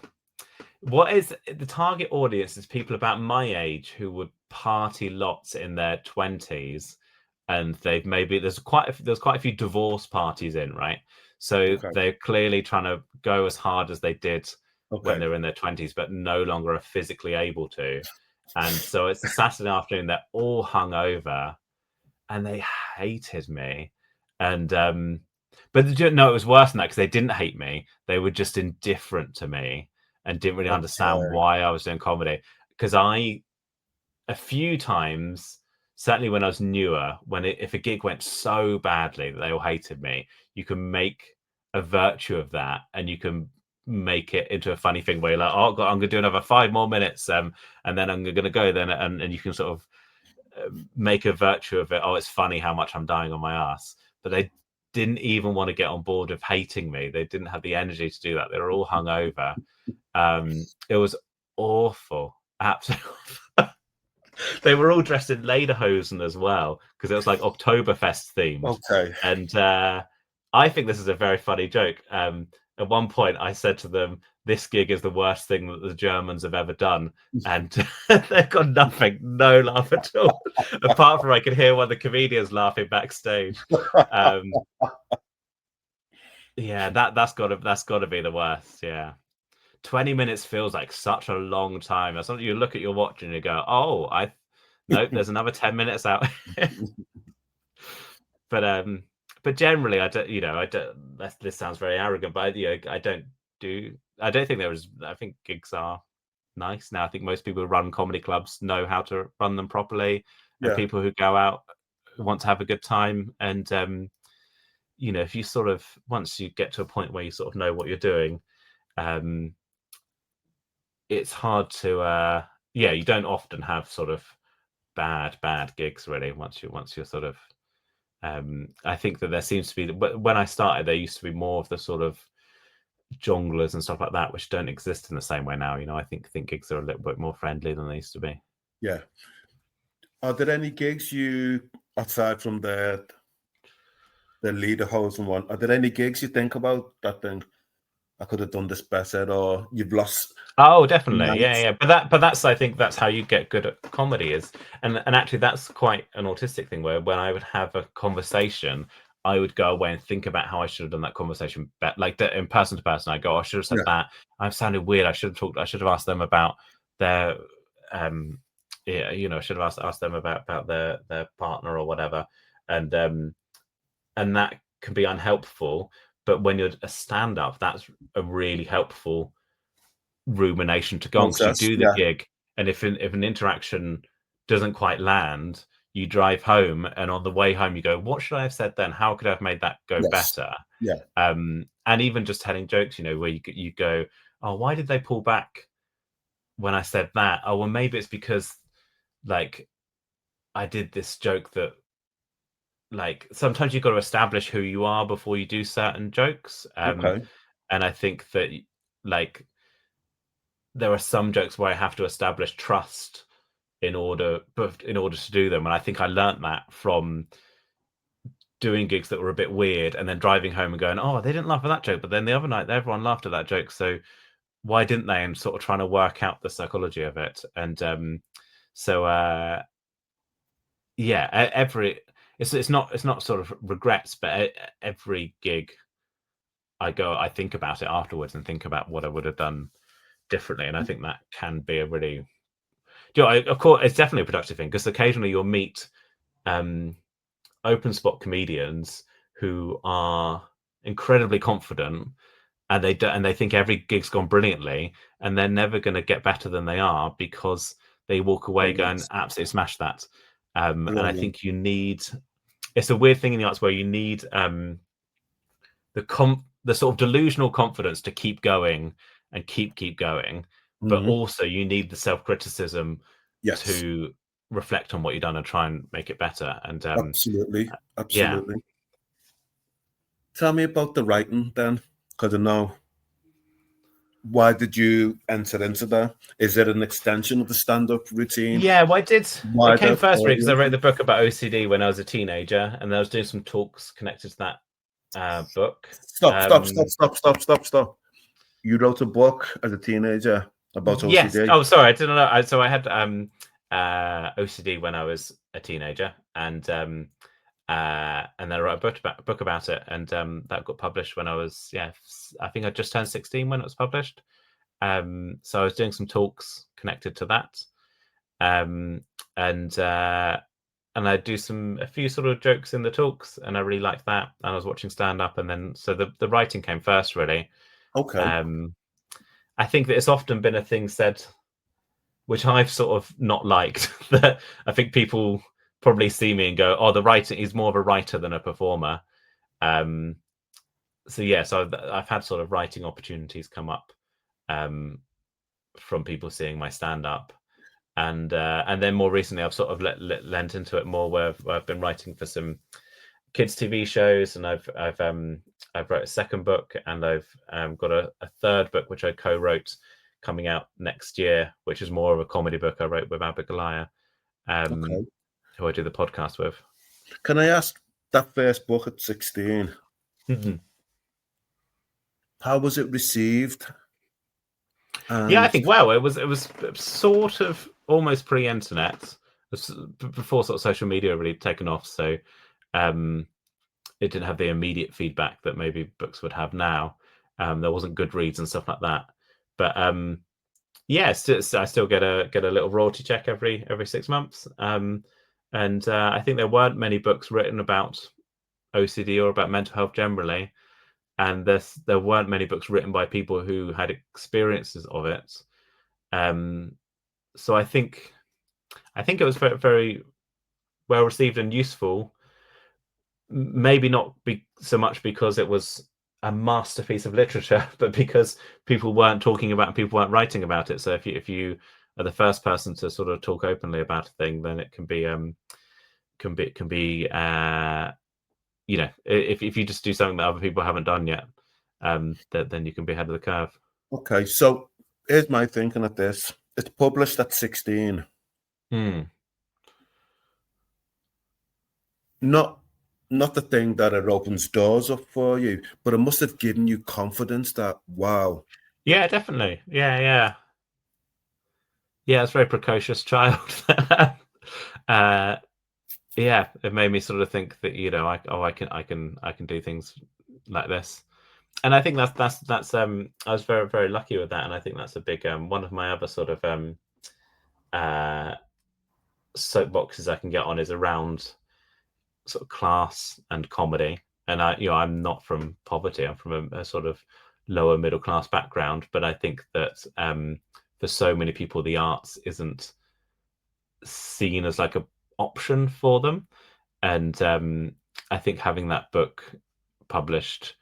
What is the target audience? Is people about my age who would party lots in their 20s, and they've there's quite a few divorce parties in, right? So they're clearly trying to go as hard as they did when they're in their 20s, but no longer are physically able to. And so it's a Saturday afternoon, they're all hungover, and they hated me. And but no, it was worse than that, because they didn't hate me. They were just indifferent to me and didn't really understand why I was doing comedy. Because a few times, certainly when I was newer, if a gig went so badly that they all hated me, you can make a virtue of that, and you can make it into a funny thing where you're like, oh God, I'm gonna do another 5 more minutes, and then I'm gonna go then, and you can sort of make a virtue of it. Oh, it's funny how much I'm dying on my ass. But they didn't even want to get on board of hating me. They didn't have the energy to do that. They were all hungover. It was awful, absolutely. They were all dressed in lederhosen as well, because it was like Oktoberfest themed. And I think this is a very funny joke. At one point, I said to them, "This gig is the worst thing that the Germans have ever done," and they've got no laugh at all. Apart from I could hear one of the comedians laughing backstage. Yeah, that's got to be the worst. Yeah, 20 minutes feels like such a long time. It's something you look at your watch and you go, "Oh, nope, there's another 10 minutes out." But generally, I don't. This sounds very arrogant, but I don't think I think gigs are nice now. I think most people who run comedy clubs know how to run them properly, and people who go out want to have a good time. And if you sort of, once you get to a point where you sort of know what you're doing, it's hard to you don't often have sort of bad gigs really once you're sort of. I think that there seems to be, when I started, there used to be more of the sort of jonglers and stuff like that, which don't exist in the same way now. I think gigs are a little bit more friendly than they used to be. Yeah. Are there any gigs you, aside from the lederhosen one, are there any gigs you think about that think I could have done this better, or you've lost? Oh, definitely. Yeah. But that's, I think that's how you get good at comedy is, and actually that's quite an autistic thing, where when I would have a conversation, I would go away and think about how I should have done that conversation better. Like in person to person, I go, I should have said that. I've sounded weird. I should have asked them about their yeah, you know, I should have asked them about their partner or whatever. And that can be unhelpful. But when you're a stand-up, that's a really helpful rumination to go on, because you do the gig, and if an interaction doesn't quite land, you drive home, and on the way home you go, what should I have said then? How could I have made that go better? And even just telling jokes, you know, where you go, oh, why did they pull back when I said that? Oh, well, maybe it's because like I did this joke that, like, sometimes you've got to establish who you are before you do certain jokes. And I think that, like, there are some jokes where I have to establish trust in order to do them. And I think I learned that from doing gigs that were a bit weird, and then driving home and going, oh, they didn't laugh at that joke, but then the other night everyone laughed at that joke, so why didn't they? And sort of trying to work out the psychology of it. And yeah, it's not sort of regrets, but every gig I go, I think about it afterwards and think about what I would have done differently. And I think that can be a really, you know, of course, it's definitely a productive thing, because occasionally you'll meet open spot comedians who are incredibly confident, and they think every gig's gone brilliantly, and they're never going to get better than they are, because they walk away going, absolutely smash that. And I think you need, it's a weird thing in the arts where you need the sort of delusional confidence to keep going and keep going, but also you need the self-criticism to reflect on what you've done and try and make it better. And absolutely. Yeah. Tell me about the writing then, because I know, why did you enter into that? Is it an extension of the stand-up routine? Yeah, well, it came first because I wrote the book about OCD when I was a teenager, and I was doing some talks connected to that book. Stop. You wrote a book as a teenager about OCD? Yes. Oh, sorry, I didn't know. So I had OCD when I was a teenager, and then I wrote a book about it, and that got published when I was, I think I just turned 16 when it was published. So I was doing some talks connected to that, and I do a few sort of jokes in the talks, and I really liked that. And I was watching stand up, and then so the writing came first, really. I think that it's often been a thing said, which I've sort of not liked, that I think people probably see me and go, oh, the writer is more of a writer than a performer. So I've had sort of writing opportunities come up from people seeing my stand up, and then more recently I've sort of lent into it more, where I've been writing for some kids TV shows, and I've wrote a second book, and I've got a third book which I co-wrote coming out next year, which is more of a comedy book I wrote with Abigail, who I do the podcast with. Can I ask, that first book at 16, how was it received? Yeah, I think, well, it was sort of almost pre-internet, before sort of social media really taken off, so it didn't have the immediate feedback that maybe books would have now. There wasn't Goodreads and stuff like that, but I still get a little royalty check every 6 months. And I think there weren't many books written about OCD or about mental health generally, and there weren't many books written by people who had experiences of it. So I think it was very, very well received and useful. Maybe not so much because it was a masterpiece of literature, but because people weren't talking about, people weren't writing about it. So if you are the first person to sort of talk openly about a thing, then it can be you know, if you just do something that other people haven't done yet, then you can be ahead of the curve. Okay, so here's my thinking at this. It's published at 16. Not the thing that it opens doors up for you, but it must have given you confidence that, wow. Yeah, definitely. Yeah, it's a very precocious child. yeah, it made me sort of think that, you know, I can do things like this. And I think that's I was very, very lucky with that. And I think that's a big one of my other sort of uh soapboxes I can get on is around sort of class and comedy. And I'm not from poverty. I'm from a sort of lower middle class background, but I think that for so many people, the arts isn't seen as like a option for them. And I think having that book published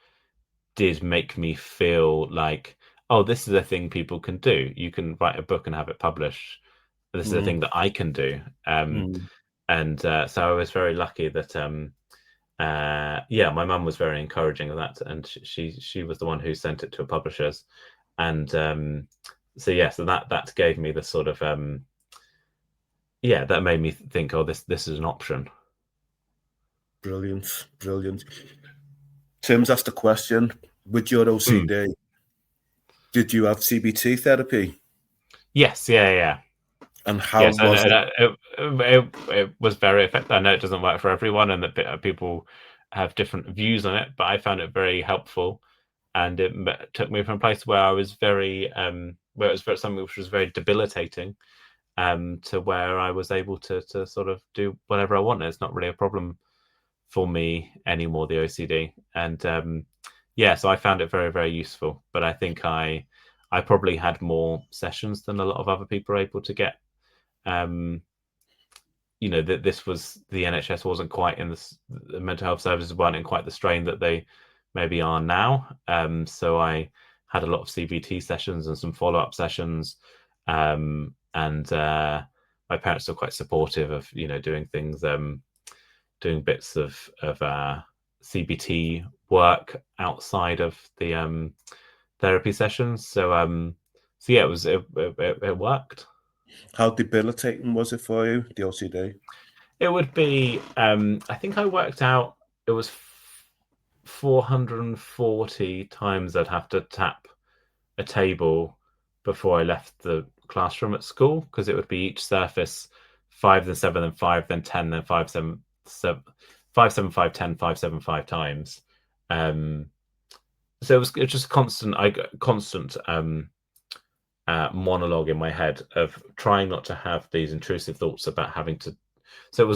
did make me feel like, oh, this is a thing people can do. You can write a book and have it published. This is a thing that I can do. And so I was very lucky that my mum was very encouraging of that, and she was the one who sent it to a publishers. And so that gave me the sort of that made me think, oh, this is an option. Brilliant, brilliant. Tim's asked a question. With your OCD, did you have CBT therapy? Yes, yeah. And how was it? It was very effective. I know it doesn't work for everyone, and that people have different views on it, but I found it very helpful. And it took me from a place where I was very, where it was very, something which was very debilitating, to where I was able to sort of do whatever I wanted. It's not really a problem for me anymore, the OCD. And so I found it very, very useful. But I think I probably had more sessions than a lot of other people are able to get. That this was, the NHS wasn't quite in the mental health services weren't in quite the strain that they maybe are now. So I had a lot of CBT sessions and some follow-up sessions. And my parents were quite supportive of, doing things, doing bits of CBT work outside of the therapy sessions. So it worked. How debilitating was it for you, the OCD? It would be, I think I worked out it was 440 times I'd have to tap a table before I left the classroom at school, because it would be each surface 5 then 7 then 5 then 10 then 5 7 7 5 7 5 10 5 7 5 times. So it was just constant monologue in my head of trying not to have these intrusive thoughts about having to. So it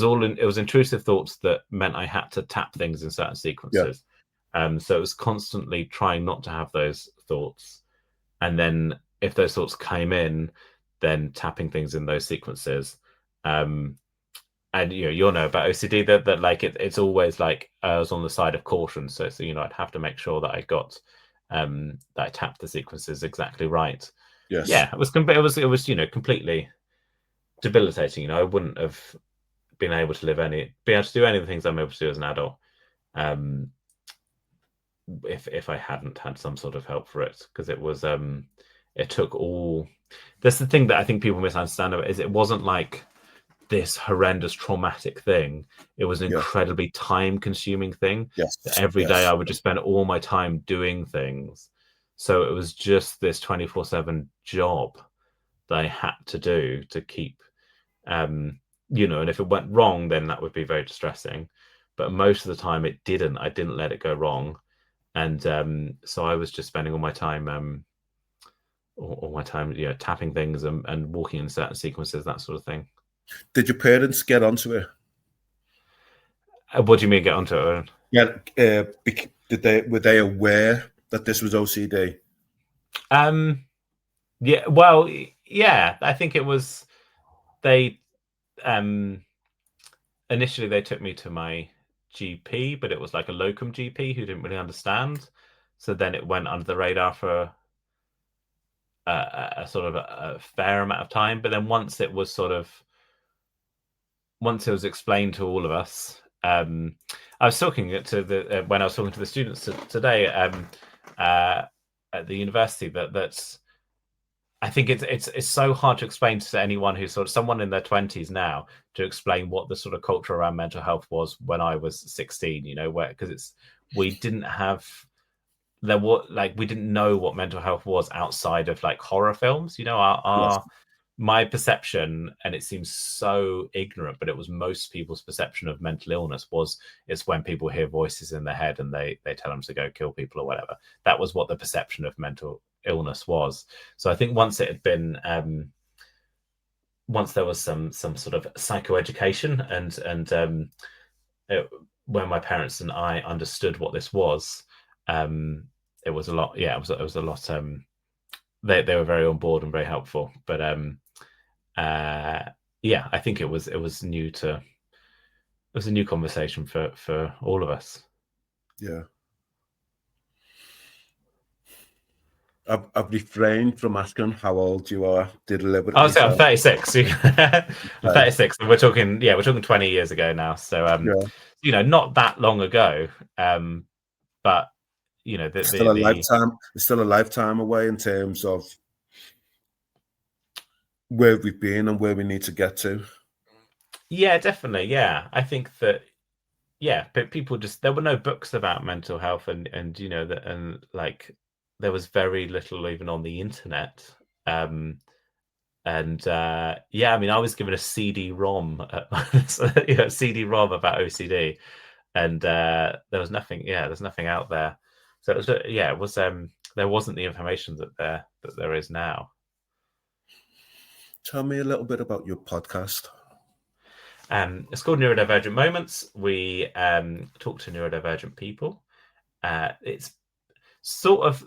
was intrusive thoughts that meant I had to tap things in certain sequences. So it was constantly trying not to have those thoughts, and then if those thoughts came in, then tapping things in those sequences. And you'll know about OCD that like it's always like I was on the side of caution. So I'd have to make sure that I got that I tapped the sequences exactly right. Yes. Yeah, it was completely debilitating. I wouldn't have been able to do any of the things I'm able to do as an adult, if I hadn't had some sort of help for it, because it was it took all. That's the thing that I think people misunderstand about it, is it wasn't like this horrendous traumatic thing. It was an incredibly time-consuming thing. Yes. Every day I would just spend all my time doing things. So it was just this 24/7 job that I had to do to keep, and if it went wrong, then that would be very distressing. But most of the time it didn't. I didn't let it go wrong. And so I was just spending all my time, tapping things and walking in certain sequences, that sort of thing. Did your parents get onto it? What do you mean get onto it? Yeah. Were they aware that this was OCD? Yeah. Well, yeah. I think it was. They initially they took me to my GP, but it was like a locum GP who didn't really understand. So then it went under the radar for a sort of a fair amount of time. But then once it was explained to all of us, I was talking to when I was talking to the students today at the university that I think it's so hard to explain to anyone who's sort of someone in their 20s now, to explain what the sort of culture around mental health was when I was 16, because we didn't know what mental health was outside of like horror films. Our my perception, and it seems so ignorant, but it was most people's perception of mental illness was it's when people hear voices in their head and they tell them to go kill people or whatever. That was what the perception of mental illness was. So I think once it had been once there was some sort of psychoeducation and when my parents and I understood what this was, it was a lot. Yeah, it was a lot. They were very on board and very helpful. But yeah, I think it was new to. It was a new conversation for all of us. Yeah. I've refrained from asking how old you are deliberately. Oh, so I'm 36. I'm 36. We're talking 20 years ago now. So not that long ago. But it's still a lifetime away in terms of where we've been and where we need to get to. Yeah, definitely. Yeah, I think that. Yeah, but people there were no books about mental health, and that, and like there was very little even on the internet. And yeah, I mean, I was given a CD-ROM, CD-ROM about OCD, and there was nothing. Yeah, there's nothing out there. So it was, it was. There wasn't the information that there is now. Tell me a little bit about your podcast. It's called Neurodivergent Moments. We talk to neurodivergent people. It's sort of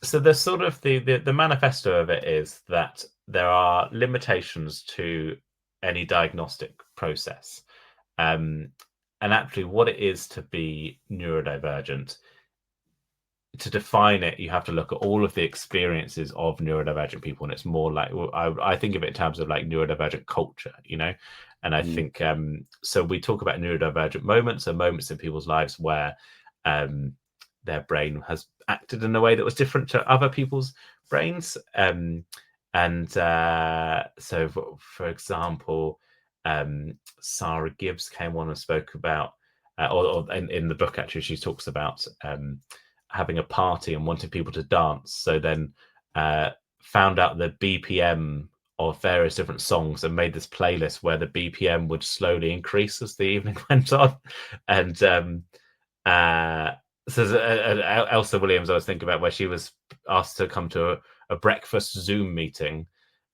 the manifesto of it is that there are limitations to any diagnostic process, and actually, what it is to be neurodivergent. To define it, you have to look at all of the experiences of neurodivergent people, and it's more like I think of it in terms of like neurodivergent culture, and I think so we talk about neurodivergent moments, and moments in people's lives where their brain has acted in a way that was different to other people's brains, and so for example, Sarah Gibbs came on and spoke about or in the book actually she talks about having a party and wanting people to dance, so then found out the BPM of various different songs and made this playlist where the BPM would slowly increase as the evening went on. And so Elsa Williams, I was thinking about, where she was asked to come to a breakfast Zoom meeting,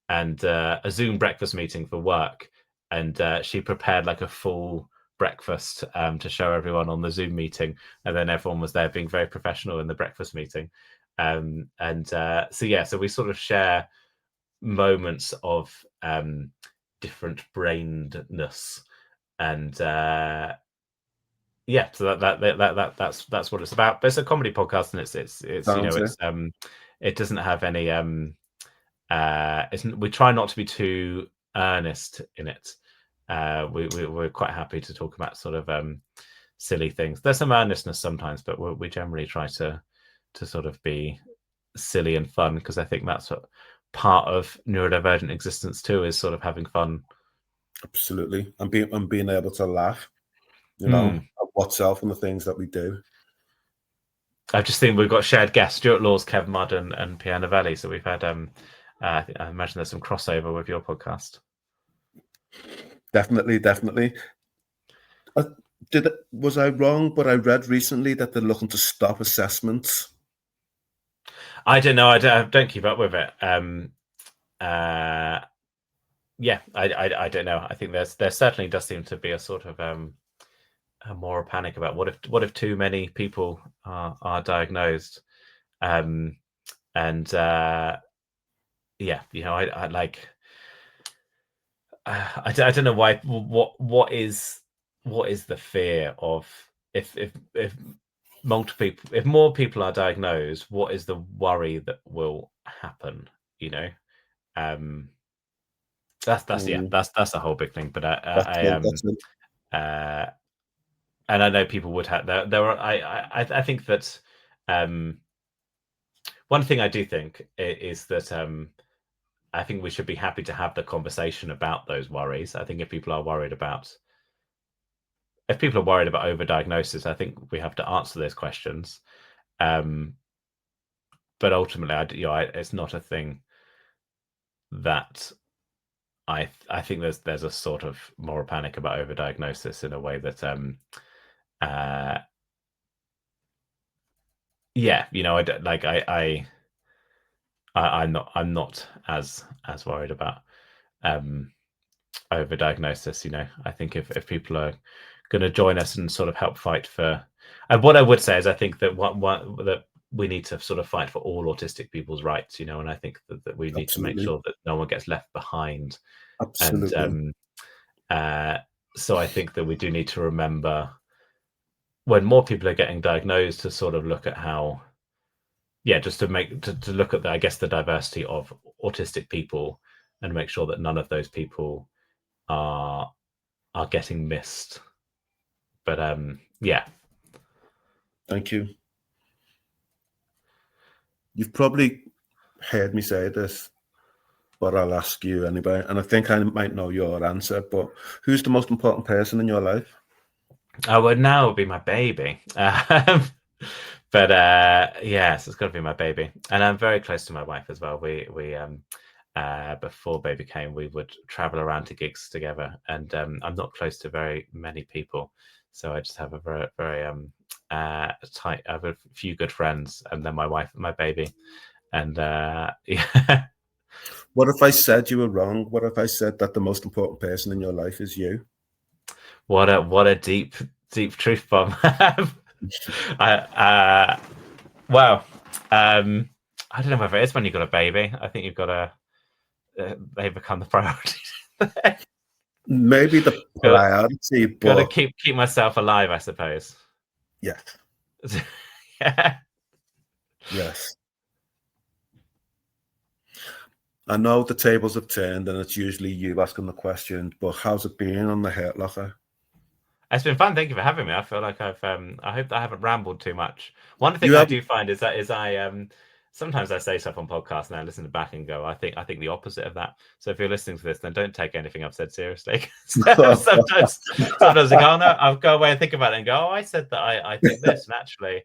and a Zoom breakfast meeting for work, and she prepared like a full breakfast to show everyone on the Zoom meeting, and then everyone was there being very professional in the breakfast meeting, so we sort of share moments of different brainedness, and so that's what it's about. But it's a comedy podcast, and it's it doesn't have any we try not to be too earnest in it. We're quite happy to talk about sort of silly things. There's some earnestness sometimes, but we generally try to sort of be silly and fun, because I think that's what part of neurodivergent existence too, is sort of having fun. Absolutely, and being able to laugh, at oneself and the things that we do. I've just seen we've got shared guests, Stuart Laws, Kev Mudd, and Pierre Novelli. So we've had I imagine there's some crossover with your podcast. Definitely. Was I wrong? But I read recently that they're looking to stop assessments. I don't know. I don't keep up with it. I don't know. I think there certainly does seem to be a sort of a more panic about what if too many people are diagnosed, I like. I don't know why. What is the fear of if more people are diagnosed? What is the worry that will happen? That's a whole big thing. But and I know people would have there are. I think that one thing I do think is that I think we should be happy to have the conversation about those worries. I think if people are worried about overdiagnosis, I think we have to answer those questions. But ultimately, it's not a thing that I think there's a sort of moral panic about overdiagnosis in a way that yeah, you know, I don't like I'm not as worried about overdiagnosis. You know, I think if people are going to join us and sort of help fight for, and what I would say is I think that what that we need to sort of fight for all autistic people's rights. You know, and I think that we need to make Absolutely. sure that no one gets left behind. And Absolutely. so I think that we do need to remember when more people are getting diagnosed to sort of look at how, yeah, just to look at the, I guess, the diversity of autistic people and make sure that none of those people are getting missed. But yeah. Thank you. You've probably heard me say this, but I'll ask you anyway. And I think I might know your answer, but who's the most important person in your life? Well, now it'll be my baby. But yes, it's got to be my baby, and I'm very close to my wife as well. We before baby came, we would travel around to gigs together, and I'm not close to very many people, so I just have a very tight. I have a few good friends, and then my wife and my baby, and yeah. What if I said you were wrong? What if I said that the most important person in your life is you? What a deep truth bomb. Well, I don't know whether it is when you've got a baby. I think you've got to they become the priority. Maybe the priority, Got to but keep myself alive, I suppose. yes, Yeah. yes. I know the tables have turned and it's usually you asking the question, but how's it been on the Hurt Locker? It's been fun. Thank you for having me. I feel like I've I hope that I haven't rambled too much. One thing You I have do find is I sometimes I say stuff on podcasts and I listen back and go, I think the opposite of that. So if you're listening to this, then don't take anything I've said seriously. sometimes I go, oh, no, I'll go away and think about it and go, oh, I said that I think this, and actually,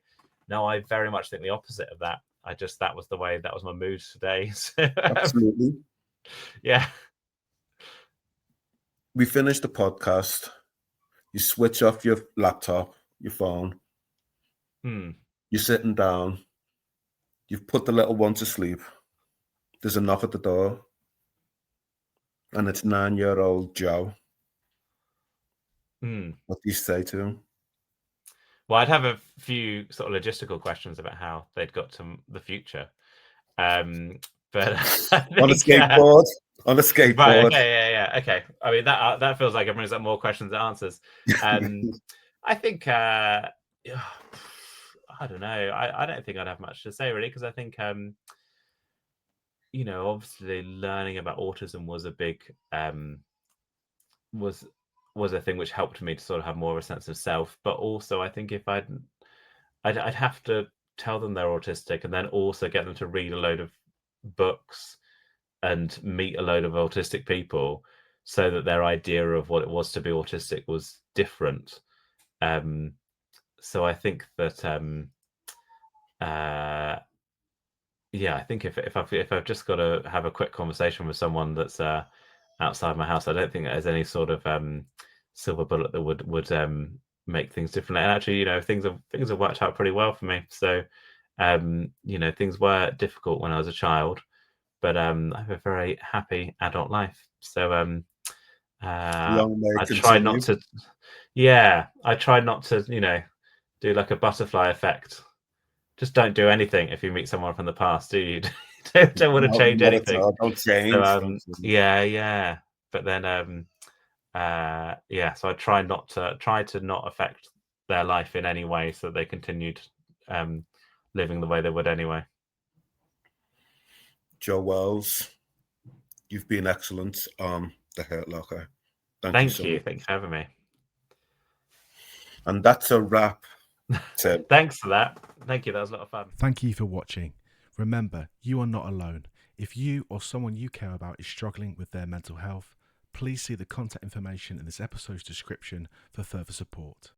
no, I very much think the opposite of that. That was my mood today. So, absolutely. yeah. We finished the podcast. You switch off your laptop, your phone. You're sitting down. You've put the little one to sleep. There's a knock at the door, and it's 9-year-old Joe. What do you say to him? Well, I'd have a few sort of logistical questions about how they'd got to the future. But I think, On a skateboard. On a skateboard. Right. Okay. Yeah. Okay. I mean, that feels like it brings up more questions than answers. I think I don't know. I don't think I'd have much to say really, because I think you know, obviously learning about autism was a big was a thing which helped me to sort of have more of a sense of self. But also, I think if I'd have to tell them they're autistic and then also get them to read a load of books and meet a load of autistic people so that their idea of what it was to be autistic was different. So I think that yeah, I think if I've just got to have a quick conversation with someone that's outside my house, I don't think there's any sort of silver bullet that would make things different. And actually, you know, things have worked out pretty well for me. So you know, things were difficult when I was a child, but I have a very happy adult life. So Long may I it try continue. not to, yeah, I try not to, you know, do like a butterfly effect. Just don't do anything if you meet someone from the past, do you? don't want to No, change not at anything. all. Don't So change. Don't change. yeah. But then yeah, so I try to not affect their life in any way so they continued living the way they would anyway. Joe Wells, you've been excellent on the Hurt Locker. Thank you Thank so you. much. Thanks for having me. And that's a wrap, Tim. Thanks for that. Thank you. That was a lot of fun. Thank you for watching. Remember, you are not alone. If you or someone you care about is struggling with their mental health, please see the contact information in this episode's description for further support.